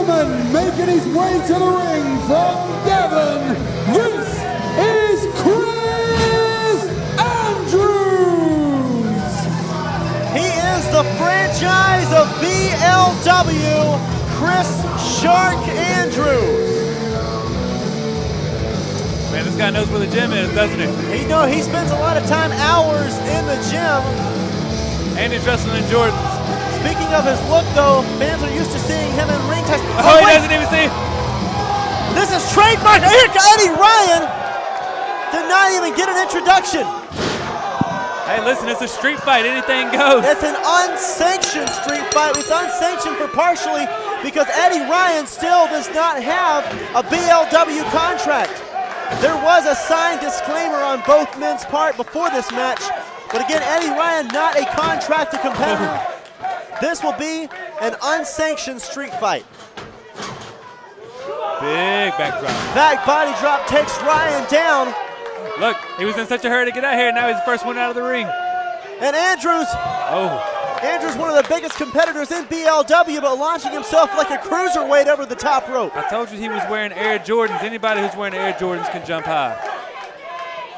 gentlemen, making his way to the ring from Devon, this is Chris Andrews. He is the franchise of BLW, Chris Shark Andrews. Man, this guy knows where the gym is, doesn't he? He spends a lot of time, hours in the gym. And he's wrestling in Jordans. Speaking of his look, though, fans are used to seeing him in ring test. Oh, he doesn't even see. This is trademark. Here, Eddie Ryan did not even get an introduction. Hey, listen, it's a street fight. Anything goes. It's an unsanctioned street fight. It's unsanctioned for partially because Eddie Ryan still does not have a BLW contract. There was a signed disclaimer on both men's part before this match, but again, Eddie Ryan not a contracted competitor. This will be an unsanctioned street fight. Big back drop. Back body drop takes Ryan down. Look, he was in such a hurry to get out here, and now he's the first one out of the ring. And Andrews, one of the biggest competitors in BLW, but launching himself like a cruiserweight over the top rope. I told you he was wearing Air Jordans. Anybody who's wearing Air Jordans can jump high.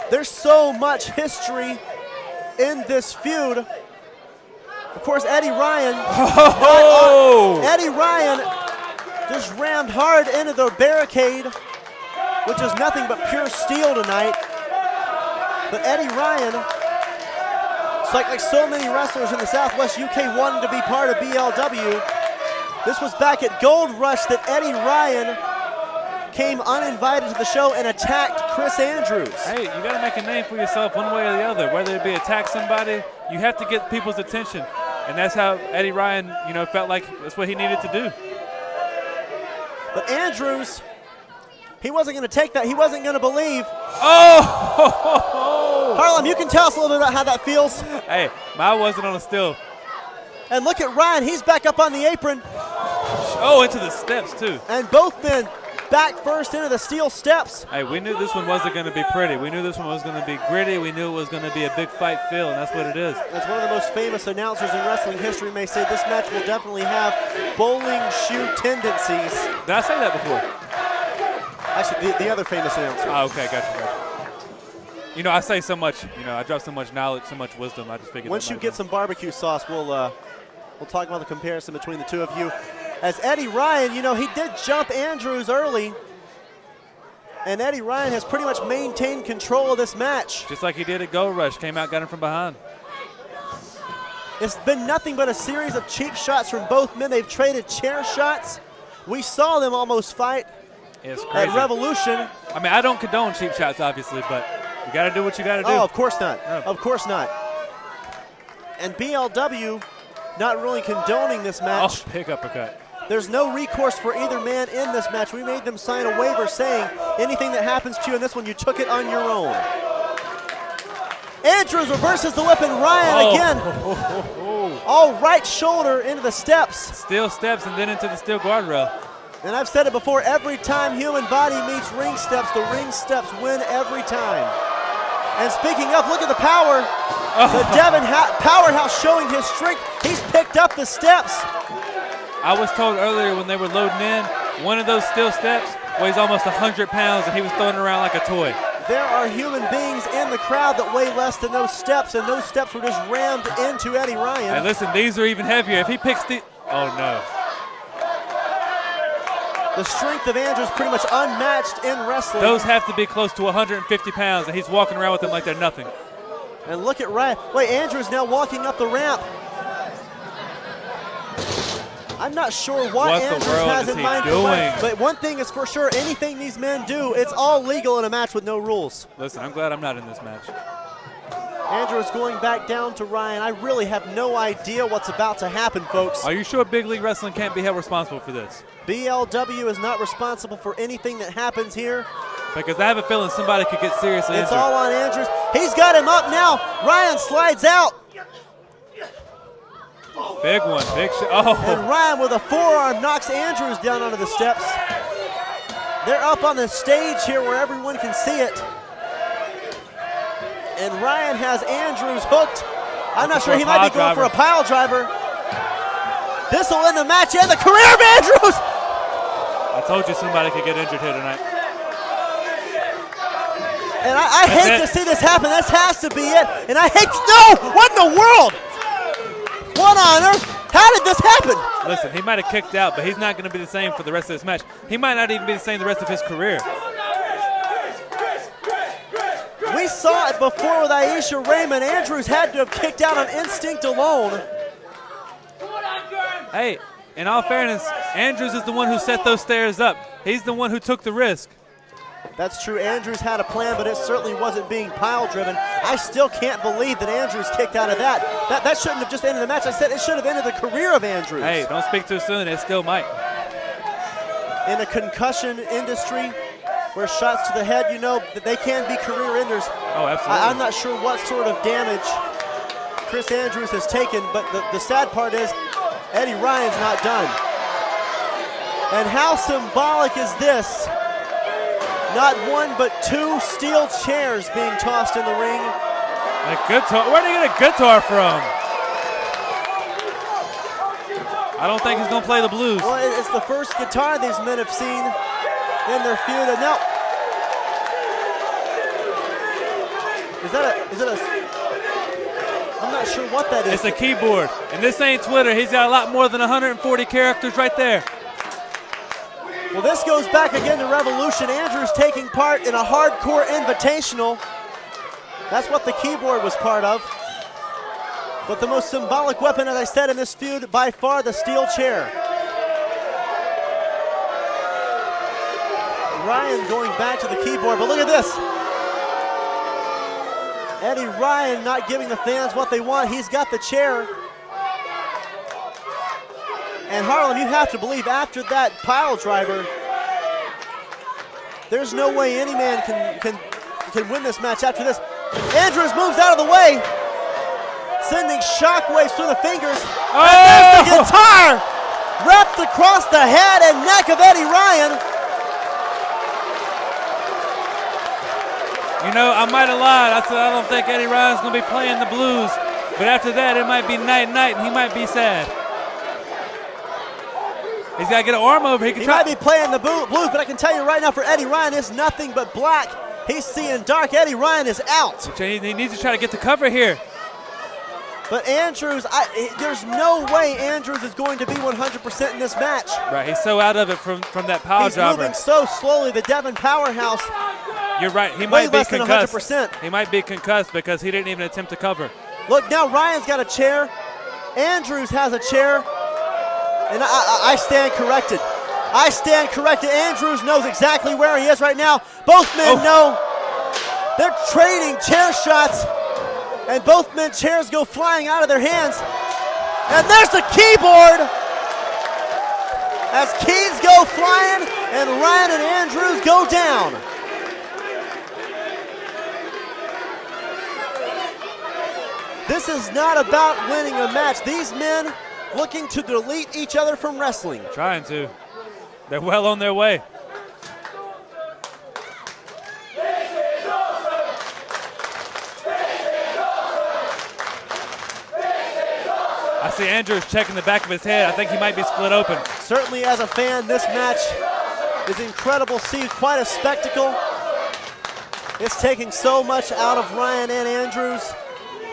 There's so much history in this feud. Of course, Eddie Ryan. Eddie Ryan just rammed hard into the barricade, which is nothing but pure steel tonight. But Eddie Ryan, it's like so many wrestlers in the Southwest UK wanted to be part of BLW. This was back at Gold Rush that Eddie Ryan came uninvited to the show and attacked Chris Andrews. Hey, you got to make a name for yourself one way or the other. Whether it be attack somebody, you have to get people's attention. And that's how Eddie Ryan, felt like that's what he needed to do. But Andrews, he wasn't going to take that. He wasn't going to believe. Oh! Harlem, you can tell us a little bit about how that feels. Hey, mine wasn't on a still. And look at Ryan. He's back up on the apron. Oh, into the steps, too. And both men back first into the steel steps. Hey, we knew this one wasn't going to be pretty. We knew this one was going to be gritty. We knew it was going to be a big fight feel, and that's what it is. As one of the most famous announcers in wrestling history may say, this match will definitely have bowling shoe tendencies. Did I say that before? Actually, the other famous announcer. Oh, okay, gotcha. I say so much, I drop so much knowledge, so much wisdom, I just figured. Once you get some barbecue sauce, we'll talk about the comparison between the two of you. As Eddie Ryan, he did jump Andrews early, and Eddie Ryan has pretty much maintained control of this match. Just like he did at Gold Rush, came out, got him from behind. It's been nothing but a series of cheap shots from both men. They've traded chair shots. We saw them almost fight at Revolution. I mean, I don't condone cheap shots, obviously, but you got to do what you got to do. Oh, of course not. No. Of course not. And BLW not really condoning this match. Oh, big uppercut. There's no recourse for either man in this match. We made them sign a waiver saying anything that happens to you in this one, you took it on your own. Andrews reverses the whip, and Ryan again. All right shoulder into the steps. Steel steps and then into the steel guardrail. And I've said it before, every time human body meets ring steps, the ring steps win every time. And speaking of, look at the power. The Devon powerhouse showing his strength. He's picked up the steps. I was told earlier when they were loading in, one of those steel steps weighs almost 100 pounds, and he was throwing it around like a toy. There are human beings in the crowd that weigh less than those steps, and those steps were just rammed into Eddie Ryan. Hey, listen, these are even heavier. If he picks the... Oh, no. The strength of Andrews pretty much unmatched in wrestling. Those have to be close to 150 pounds, and he's walking around with them like they're nothing. And look at Ryan. Wait, Andrews now walking up the ramp. I'm not sure what Andrews has in mind for life, but one thing is for sure, anything these men do, it's all legal in a match with no rules. Listen, I'm glad I'm not in this match. Andrews going back down to Ryan. I really have no idea what's about to happen, folks. Are you sure Big League Wrestling can't be held responsible for this? BLW is not responsible for anything that happens here. Because I have a feeling somebody could get seriously injured. It's all on Andrews. He's got him up now. Ryan slides out. Big one, big shot. Oh. And Ryan with a forearm knocks Andrews down onto the steps. They're up on the stage here where everyone can see it. And Ryan has Andrews hooked. I'm not sure, he might be going for a pile driver. This will end the match and the career of Andrews. I told you somebody could get injured here tonight. And I hate to see this happen. This has to be it. And I hate to, no! What in the world? What on earth? How did this happen? Listen, he might have kicked out, but he's not going to be the same for the rest of this match. He might not even be the same the rest of his career. We saw it before with Aisha Raymond. Andrews had to have kicked out on instinct alone. Hey, in all fairness, Andrews is the one who set those stairs up. He's the one who took the risk. That's true. Andrews had a plan, but it certainly wasn't being pile-driven. I still can't believe that Andrews kicked out of that. That shouldn't have just ended the match. I said it should have ended the career of Andrews. Hey, don't speak too soon. It still might. In a concussion industry where shots to the head, you know, they can be career enders. Oh, absolutely. I'm not sure what sort of damage Chris Andrews has taken, but the sad part is Eddie Ryan's not done. And how symbolic is this? Not one, but two steel chairs being tossed in the ring. A guitar. Where did he get a guitar from? I don't think he's going to play the blues. Well, it's the first guitar these men have seen in their feud. And now, is it a, I'm not sure what that is. It's a keyboard. And this ain't Twitter. He's got a lot more than 140 characters right there. Well, this goes back again to Revolution. Andrews taking part in a hardcore invitational. That's what the keyboard was part of. But the most symbolic weapon, as I said, in this feud, by far the steel chair. Ryan going back to the keyboard, but look at this. Eddie Ryan not giving the fans what they want. He's got the chair. And Harlan, you have to believe after that pile driver, there's no way any man can win this match after this. Andrews moves out of the way, sending shockwaves through the fingers. Oh! And there's the guitar wrapped across the head and neck of Eddie Ryan. You know, I might have lied. I said I don't think Eddie Ryan's going to be playing the blues. But after that, it might be night-night, and he might be sad. He's got to get an arm over. He might be playing the blues, but I can tell you right now, for Eddie Ryan, it's nothing but black. He's seeing dark. Eddie Ryan is out. He needs to try to get the cover here. But Andrews, there's no way Andrews is going to be 100% in this match. Right, he's so out of it from that power driver. He's moving so slowly. The Devon Powerhouse. You're right. He might be concussed. 100%. He might be concussed because he didn't even attempt to cover. Look, now Ryan's got a chair. Andrews has a chair. And I stand corrected. I stand corrected. Andrews knows exactly where he is right now. Both men know. They're trading chair shots. And both men's chairs go flying out of their hands. And there's the keyboard. As keys go flying and Ryan and Andrews go down. This is not about winning a match. These men looking to delete each other from wrestling. Trying to. They're well on their way. I see Andrews checking the back of his head. I think he might be split open. Certainly as a fan, this match is incredible. See, quite a spectacle. It's taking so much out of Ryan and Andrews.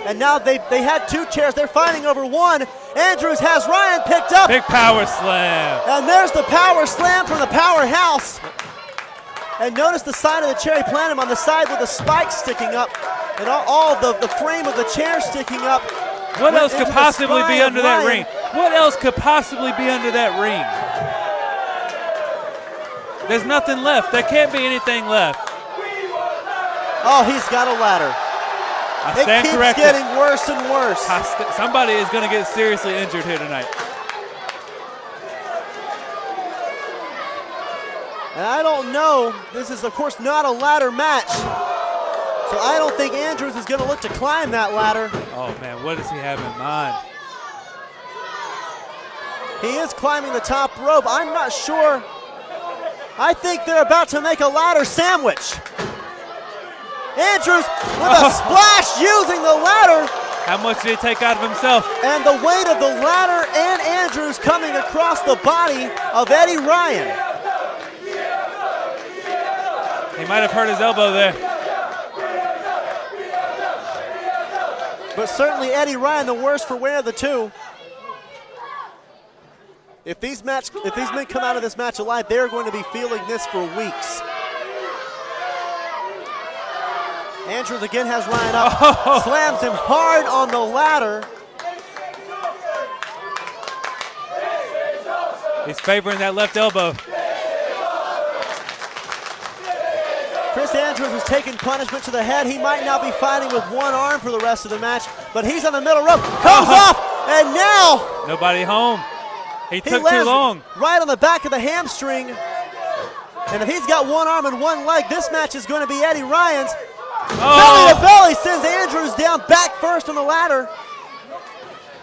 And now they had two chairs. They're fighting over one. Andrews has Ryan picked up. Big power slam. And there's the power slam from the powerhouse. And notice the side of the chair. He planted him on the side with the spikes sticking up. And all the frame of the chair sticking up. What else could possibly be under that ring? What else could possibly be under that ring? There's nothing left. There can't be anything left. Oh, he's got a ladder. I stand corrected. It keeps getting worse and worse. Somebody is going to get seriously injured here tonight. And I don't know. This is, of course, not a ladder match. So I don't think Andrews is going to look to climb that ladder. Oh, man, what does he have in mind? He is climbing the top rope. I'm not sure. I think they're about to make a ladder sandwich. Andrews with a splash using the ladder. How much did he take out of himself? And the weight of the ladder and Andrews coming across the body of Eddie Ryan. might have hurt his elbow there. But certainly Eddie Ryan the worst for wear of the two. If these men come out of this match alive, they're going to be feeling this for weeks. Andrews again has Ryan up, slams him hard on the ladder. He's favoring that left elbow. Chris Andrews has taken punishment to the head. He might now be fighting with one arm for the rest of the match, but he's on the middle rope, comes off, and now nobody home. He took too long. Right on the back of the hamstring. And if he's got one arm and one leg, this match is going to be Eddie Ryan's. Belly to belly sends Andrews down back first on the ladder.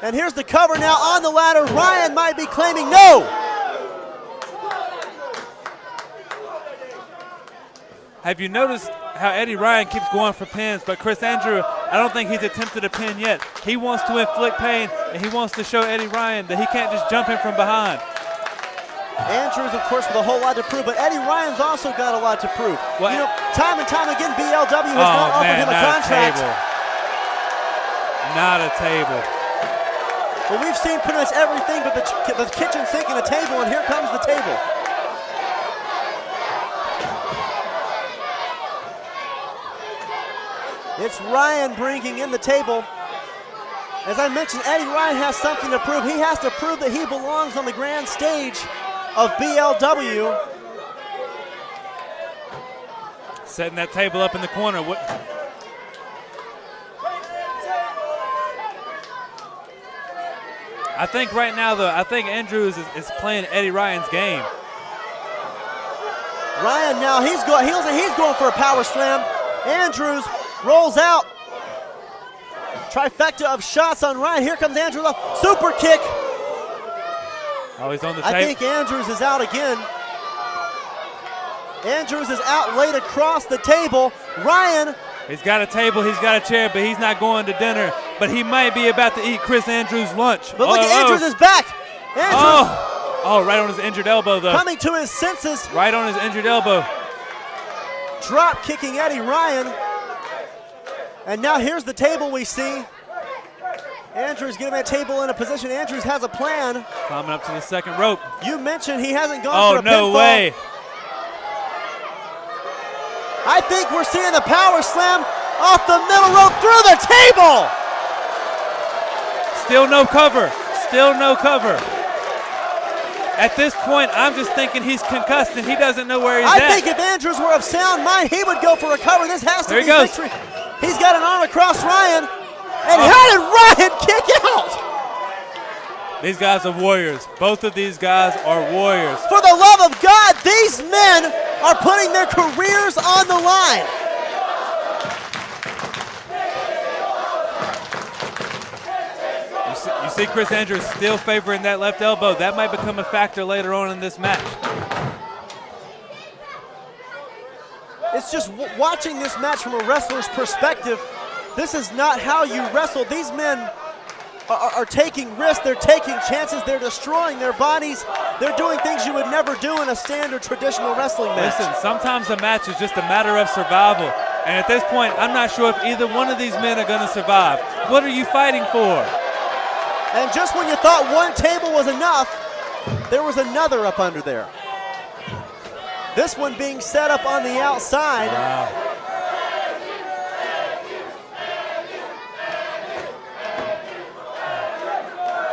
And here's the cover now on the ladder. Ryan might be claiming no. Have you noticed how Eddie Ryan keeps going for pins, but Chris Andrew, I don't think he's attempted a pin yet. He wants to inflict pain, and he wants to show Eddie Ryan that he can't just jump in from behind. Andrews, of course, with a whole lot to prove, but Eddie Ryan's also got a lot to prove. Well, you know, time and time again, BLW has not offered him a contract. Not a table. Well, we've seen pretty much everything but the kitchen sink and a table, and here comes the table. It's Ryan bringing in the table. As I mentioned, Eddie Ryan has something to prove. He has to prove that he belongs on the grand stage of BLW. Setting that table up in the corner. I think right now, though, I think Andrews is playing Eddie Ryan's game. Ryan now, he's going for a power slam. Andrews rolls out. Trifecta of shots on Ryan. Here comes Andrews up. Super kick. Oh, he's on the table. I think Andrews is out again. Andrews is out laid across the table. Ryan. He's got a table, he's got a chair, but he's not going to dinner. But he might be about to eat Chris Andrews' lunch. But look at Andrews is back. Andrews. Oh, right on his injured elbow, though. Coming to his senses. Right on his injured elbow. Drop kicking Eddie Ryan. And now here's the table we see. Andrews getting that table in a position. Andrews has a plan. Climbing up to the second rope. You mentioned he hasn't gone for a pinfall. Oh, no way. I think we're seeing the power slam off the middle rope through the table. Still no cover. Still no cover. At this point, I'm just thinking he's concussed and he doesn't know where he's at. I think if Andrews were of sound mind, he would go for a cover. This has to be victory. He's got an arm across Ryan. And how did Ryan kick out? These guys are warriors. Both of these guys are warriors. For the love of God, these men are putting their careers on the line. You see Chris Andrews still favoring that left elbow. That might become a factor later on in this match. It's just watching this match from a wrestler's perspective. This is not how you wrestle. These men are taking risks, they're taking chances, they're destroying their bodies, they're doing things you would never do in a standard traditional wrestling match. Listen, sometimes a match is just a matter of survival. And at this point, I'm not sure if either one of these men are going to survive. What are you fighting for? And just when you thought one table was enough, there was another up under there. This one being set up on the outside. Wow.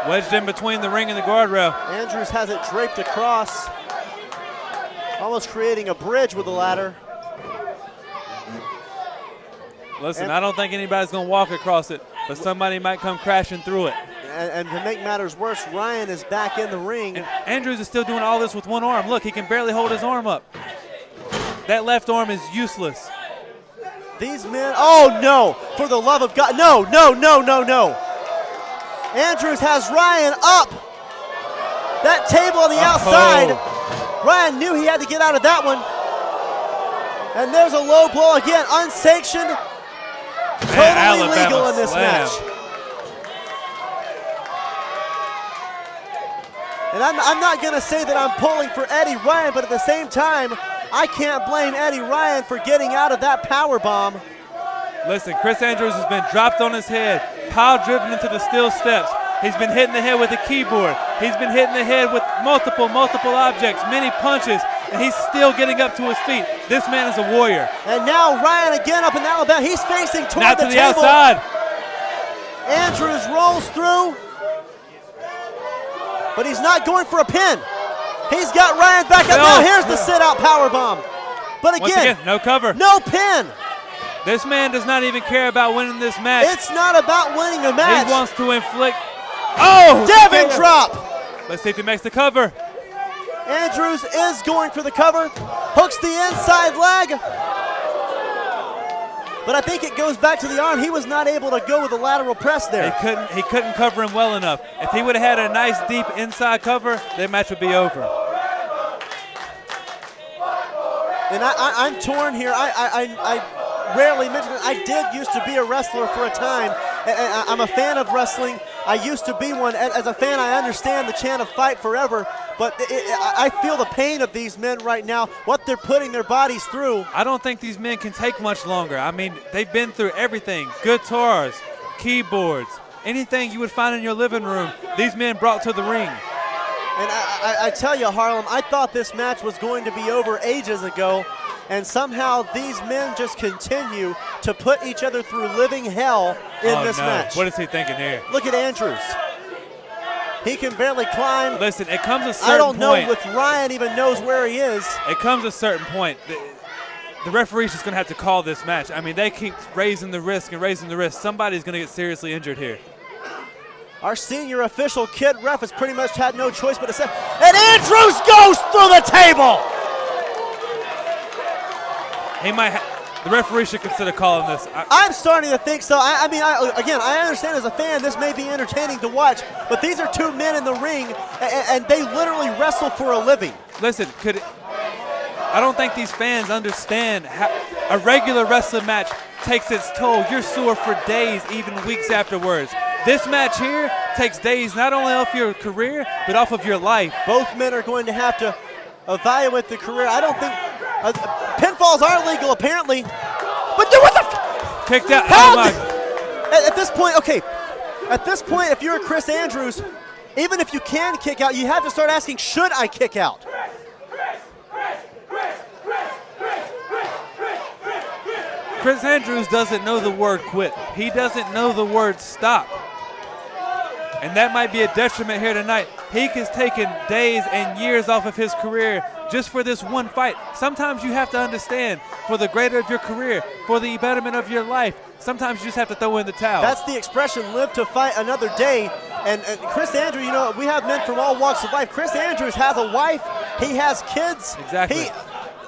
Wedged in between the ring and the guardrail. Andrews has it draped across, almost creating a bridge with the ladder. Listen, I don't think anybody's going to walk across it, but somebody might come crashing through it. And to make matters worse, Ryan is back in the ring. And Andrews is still doing all this with one arm. Look, he can barely hold his arm up. That left arm is useless. These men, oh no, for the love of God, no, no, no, no, no. Andrews has Ryan up. That table on the outside. Ryan knew he had to get out of that one. And there's a low blow again, unsanctioned. Totally legal in this match. And I'm not going to say that I'm pulling for Eddie Ryan, but at the same time, I can't blame Eddie Ryan for getting out of that power bomb. Listen, Chris Andrews has been dropped on his head, pile driven into the steel steps. He's been hitting the head with a keyboard. He's been hitting the head with multiple objects, many punches, and he's still getting up to his feet. This man is a warrior. And now Ryan again up in Alabama. He's facing toward Now the to the table. outside. Andrews rolls through, but he's not going for a pin. He's got Ryan back up. Now here's the sit-out powerbomb. But Once again, no cover. No pin. This man does not even care about winning this match. It's not about winning a match. He wants to inflict. Oh! Devon drop. Let's see if he makes the cover. Andrews is going for the cover. Hooks the inside leg. But I think it goes back to the arm. He was not able to go with the lateral press there. He couldn't cover him well enough. If he would have had a nice deep inside cover, that match would be over. And I'm torn here. I rarely mention it. I did used to be a wrestler for a time. I'm a fan of wrestling. I used to be one. As a fan, I understand the chant of fight forever, but I feel the pain of these men right now, what they're putting their bodies through. I don't think these men can take much longer. I mean, they've been through everything. Guitars, keyboards, anything you would find in your living room, these men brought to the ring. And I tell you, Harlem, I thought this match was going to be over ages ago, and somehow these men just continue to put each other through living hell in this match. What is he thinking here? Look at Andrews. He can barely climb. Listen, it comes a certain point. I don't know if Ryan even knows where he is. It comes a certain point. The referee's just going to have to call this match. I mean, they keep raising the risk and raising the risk. Somebody's going to get seriously injured here. Our senior official, Kid Ref, has pretty much had no choice but to say, and Andrews goes through the table! The referee should consider calling this. I'm starting to think so. I understand as a fan this may be entertaining to watch, but these are two men in the ring, and they literally wrestle for a living. Listen, I don't think these fans understand how a regular wrestling match takes its toll. You're sore for days, even weeks afterwards. This match here takes days not only off your career, but off of your life. Both men are going to have to evaluate the career. I don't think pinfalls are legal, apparently. But what the? Kicked out. Oh my. At this point, okay. At this point, if you're Chris Andrews, even if you can kick out, you have to start asking, should I kick out? Chris Andrews doesn't know the word quit. He doesn't know the word stop. And that might be a detriment here tonight. He has taken days and years off of his career just for this one fight. Sometimes you have to understand, for the greater of your career, for the betterment of your life, sometimes you just have to throw in the towel. That's the expression, live to fight another day. And Chris Andrews, you know, we have men from all walks of life. Chris Andrews has a wife. He has kids. Exactly.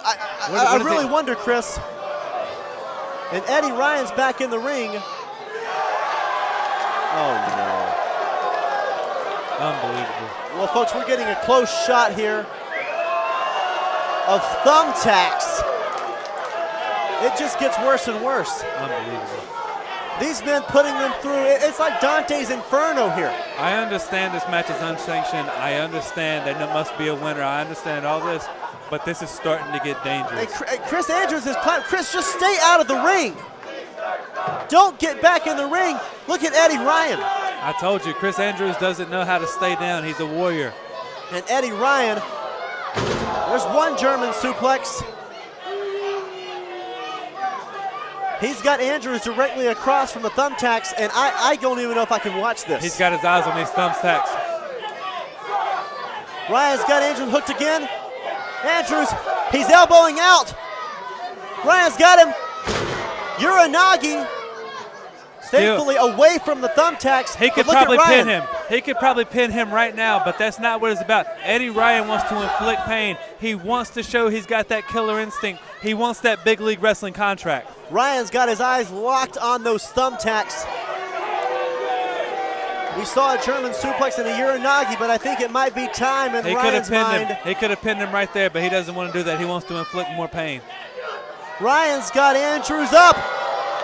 I really wonder, Chris. And Eddie Ryan's back in the ring. Oh, no. Unbelievable. Well, folks, we're getting a close shot here of thumbtacks. It just gets worse and worse. Unbelievable. These men putting them through, it's like Dante's Inferno here. I understand this match is unsanctioned. I understand there must be a winner. I understand all this, but this is starting to get dangerous. And Chris Andrews is climbing. Chris, just stay out of the ring. Don't get back in the ring. Look at Eddie Ryan. I told you, Chris Andrews doesn't know how to stay down. He's a warrior. And Eddie Ryan, there's one German suplex. He's got Andrews directly across from the thumbtacks, and I don't even know if I can watch this. He's got his eyes on these thumbtacks. Ryan's got Andrews hooked again. Andrews, he's elbowing out. Ryan's got him. Uranagi, thankfully away from the thumbtacks. He could probably pin him. He could probably pin him right now, but that's not what it's about. Eddie Ryan wants to inflict pain. He wants to show he's got that killer instinct. He wants that big league wrestling contract. Ryan's got his eyes locked on those thumbtacks. We saw a German suplex and a Uranagi, but I think it might be time in Ryan's mind. He could have pinned him right there, but he doesn't want to do that. He wants to inflict more pain. Ryan's got Andrews up.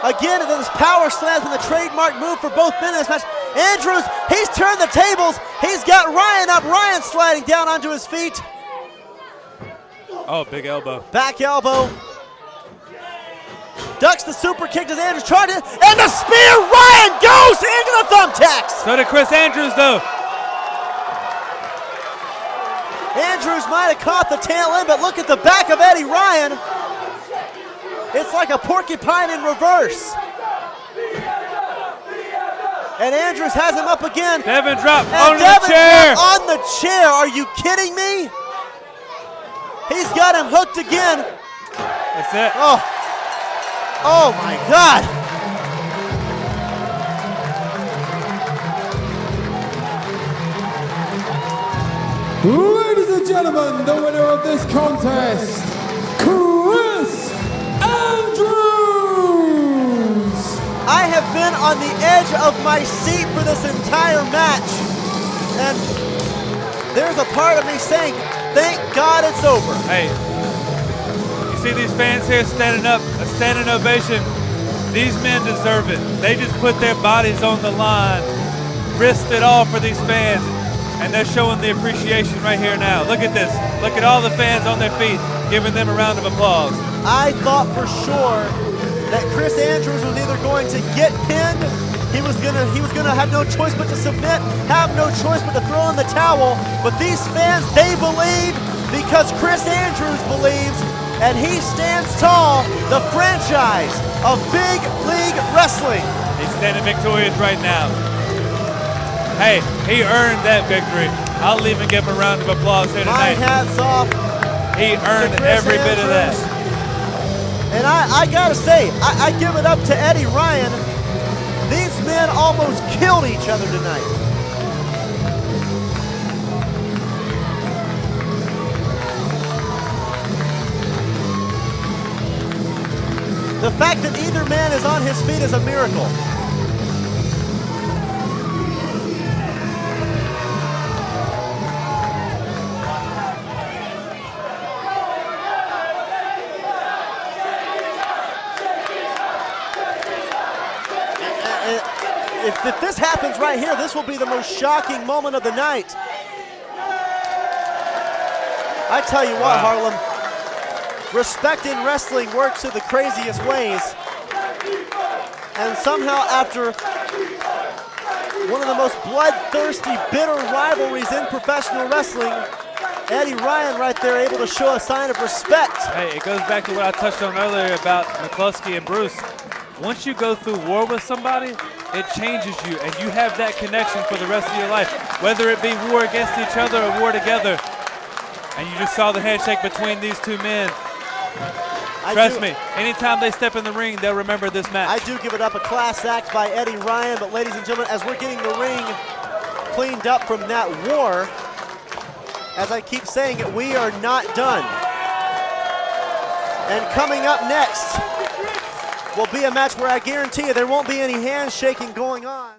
Again, this power slam and the trademark move for both men in this match. Andrews, he's turned the tables. He's got Ryan up. Ryan sliding down onto his feet. Oh, big elbow. Back elbow. Ducks the super kick as Andrews tried it, and the spear. Ryan goes into the thumbtacks. So did Chris Andrews, though. Andrews might have caught the tail end, but look at the back of Eddie Ryan. It's like a porcupine in reverse. And Andrews has him up again. Devin drop And on Devin the chair. on the chair. Are you kidding me? He's got him hooked again. That's it. Oh my God. Ladies and gentlemen, the winner of this contest, Chris Andrews! I have been on the edge of my seat for this entire match. And there's a part of me saying, thank God it's over. Hey, you see these fans here standing up, a standing ovation. These men deserve it. They just put their bodies on the line, risked it all for these fans, and they're showing the appreciation right here now. Look at this. Look at all the fans on their feet, giving them a round of applause. I thought for sure that Chris Andrews was either going to get pinned, he was gonna have no choice but to submit, have no choice but to throw in the towel. But these fans, they believe because Chris Andrews believes, and he stands tall, the franchise of Big League Wrestling. He's standing victorious right now. Hey, he earned that victory. I'll even give him a round of applause here My tonight. hat's off. He earned Chris every bit of that. Andrews. And I gotta say, I give it up to Eddie Ryan. These men almost killed each other tonight. The fact that either man is on his feet is a miracle. If this happens right here, this will be the most shocking moment of the night. I tell you what, Harlem, respect in wrestling works in the craziest ways. And somehow after one of the most bloodthirsty, bitter rivalries in professional wrestling, Eddie Ryan right there able to show a sign of respect. Hey, it goes back to what I touched on earlier about McCluskey and Bruce. Once you go through war with somebody, it changes you, and you have that connection for the rest of your life, whether it be war against each other or war together. And you just saw the handshake between these two men. Trust me, anytime they step in the ring, they'll remember this match. I do give it up, a class act by Eddie Ryan, but ladies and gentlemen, as we're getting the ring cleaned up from that war, as I keep saying it, we are not done. And coming up next will be a match where I guarantee you there won't be any handshaking going on.